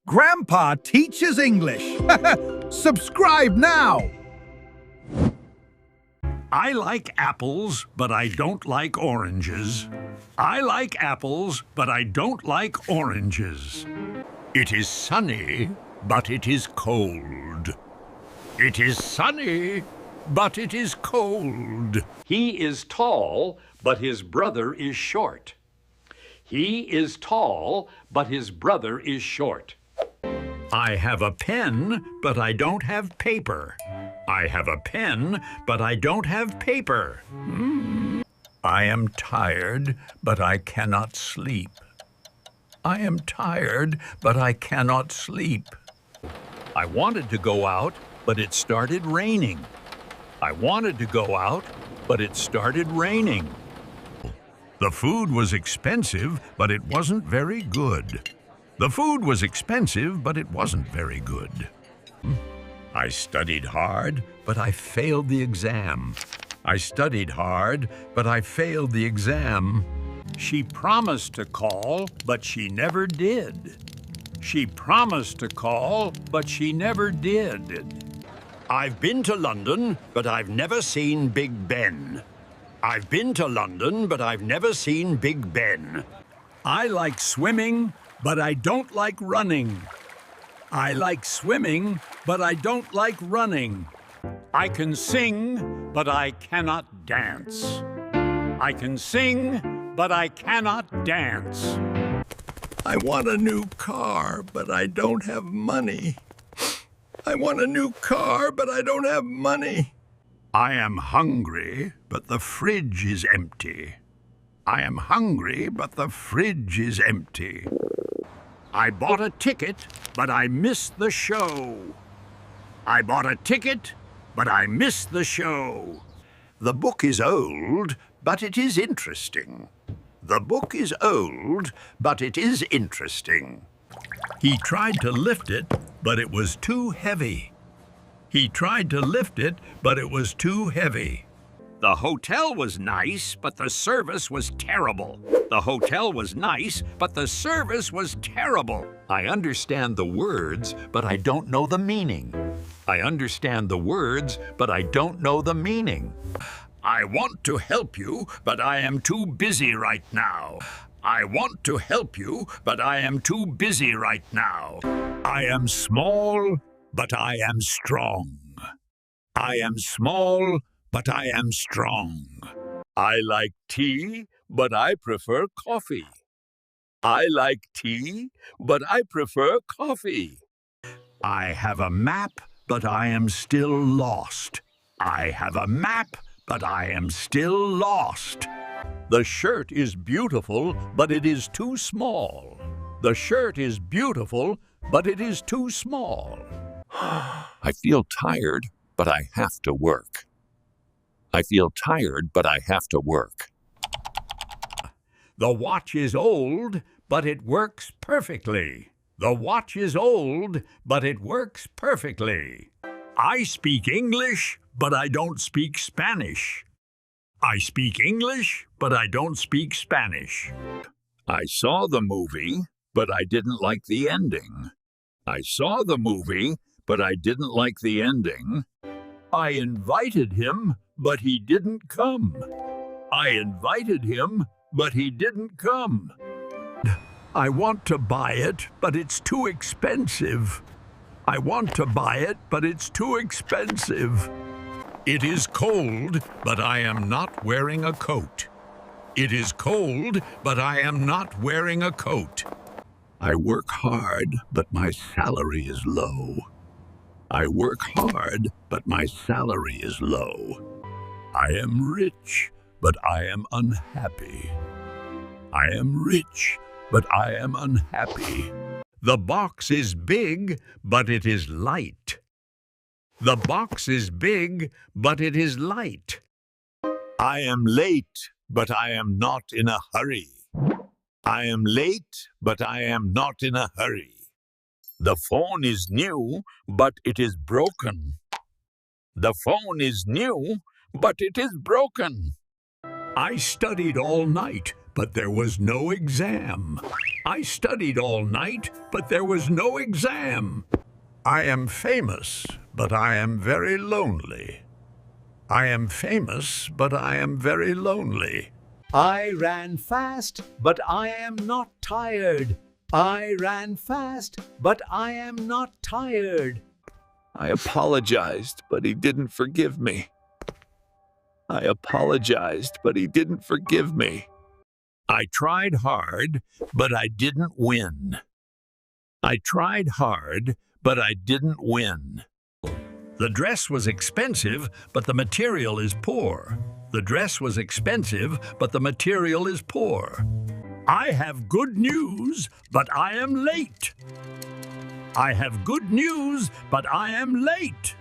Grandpa teaches English. Subscribe now. I like apples, but I don't like oranges. I like apples, but I don't like oranges. It is sunny, but it is cold. It is sunny, but it is cold. He is tall, but his brother is short. He is tall, but his brother is short. I have a pen, but I don't have paper. I have a pen, but I don't have paper. I am tired, but I cannot sleep. I am tired, but I cannot sleep. I wanted to go out, but it started raining. I wanted to go out, but it started raining. The food was expensive, but it wasn't very good. The food was expensive, but it wasn't very good. I studied hard, but I failed the exam. I studied hard, but I failed the exam. She promised to call, but she never did. She promised to call, but she never did. I've been to London, but I've never seen Big Ben. I've been to London, but I've never seen Big Ben. I like swimming, but I don't like running. I like swimming, but I don't like running. I can sing, but I cannot dance. I can sing, but I cannot dance. I want a new car, but I don't have money. I want a new car, but I don't have money. I am hungry, but the fridge is empty. I am hungry, but the fridge is empty. I bought a ticket, but I missed the show. I bought a ticket, but I missed the show. The book is old, but it is interesting. The book is old, but it is interesting. He tried to lift it, but it was too heavy. He tried to lift it, but it was too heavy. The hotel was nice, but the service was terrible. The hotel was nice, but the service was terrible. I understand the words, but I don't know the meaning. I understand the words, but I don't know the meaning. I want to help you, but I am too busy right now. I want to help you, but I am too busy right now. I am small, but I am strong. I am small, but I am strong. I like tea, but I prefer coffee. I like tea, but I prefer coffee. I have a map, but I am still lost. I have a map, but I am still lost. The shirt is beautiful, but it is too small. The shirt is beautiful, but it is too small. I feel tired, but I have to work. I feel tired, but I have to work. The watch is old, but it works perfectly. The watch is old, but it works perfectly. I speak English, but I don't speak Spanish. I speak English, but I don't speak Spanish. I saw the movie, but I didn't like the ending. I saw the movie, but I didn't like the ending. I invited him, but he didn't come. I invited him, but he didn't come. I want to buy it, but it's too expensive. I want to buy it, but it's too expensive. It is cold, but I am not wearing a coat. It is cold, but I am not wearing a coat. I work hard, but my salary is low. I work hard, but my salary is low. I am rich, but I am unhappy. I am rich, but I am unhappy. The box is big, but it is light. The box is big, but it is light. I am late, but I am not in a hurry. I am late, but I am not in a hurry. The phone is new, but it is broken. The phone is new, but it is broken. I studied all night, but there was no exam. I studied all night, but there was no exam. I am famous, but I am very lonely. I am famous, but I am very lonely. I ran fast, but I am not tired. I ran fast, but I am not tired. I apologized, but he didn't forgive me. I apologized, but he didn't forgive me. I tried hard, but I didn't win. I tried hard, but I didn't win. The dress was expensive, but the material is poor. The dress was expensive, but the material is poor. I have good news, but I am late. I have good news, but I am late.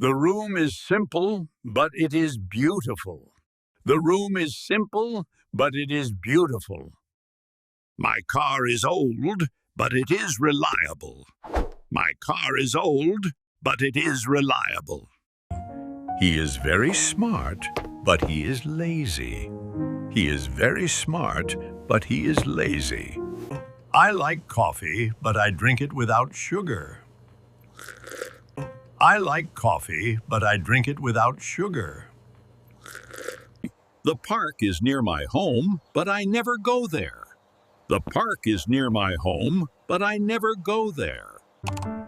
The room is simple, but it is beautiful. The room is simple, but it is beautiful. My car is old, but it is reliable. My car is old, but it is reliable. He is very smart, but he is lazy. He is very smart, but he is lazy. I like coffee, but I drink it without sugar. I like coffee, but I drink it without sugar. The park is near my home, but I never go there. The park is near my home, but I never go there.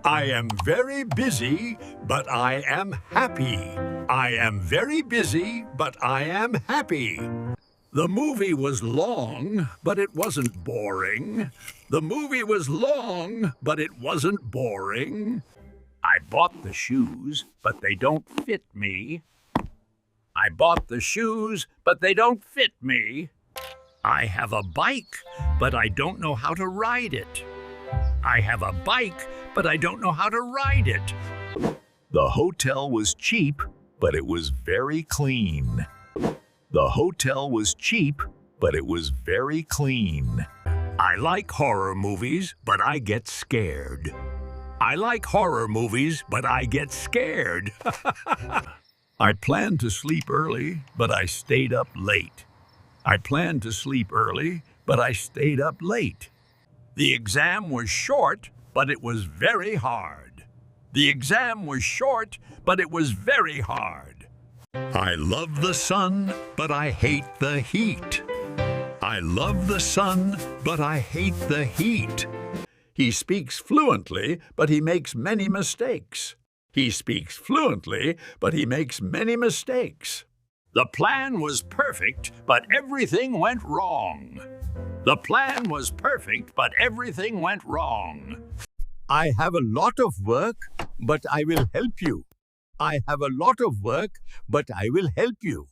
I am very busy, but I am happy. I am very busy, but I am happy. The movie was long, but it wasn't boring. The movie was long, but it wasn't boring. I bought the shoes, but they don't fit me. I bought the shoes, but they don't fit me. I have a bike, but I don't know how to ride it. I have a bike, but I don't know how to ride it. The hotel was cheap, but it was very clean. The hotel was cheap, but it was very clean. I like horror movies, but I get scared. I like horror movies, but I get scared. I planned to sleep early, but I stayed up late. I planned to sleep early, but I stayed up late. The exam was short, but it was very hard. The exam was short, but it was very hard. I love the sun, but I hate the heat. I love the sun, but I hate the heat. He speaks fluently, but he makes many mistakes. He speaks fluently, but he makes many mistakes. The plan was perfect, but everything went wrong. The plan was perfect, but everything went wrong. I have a lot of work, but I will help you. I have a lot of work, but I will help you.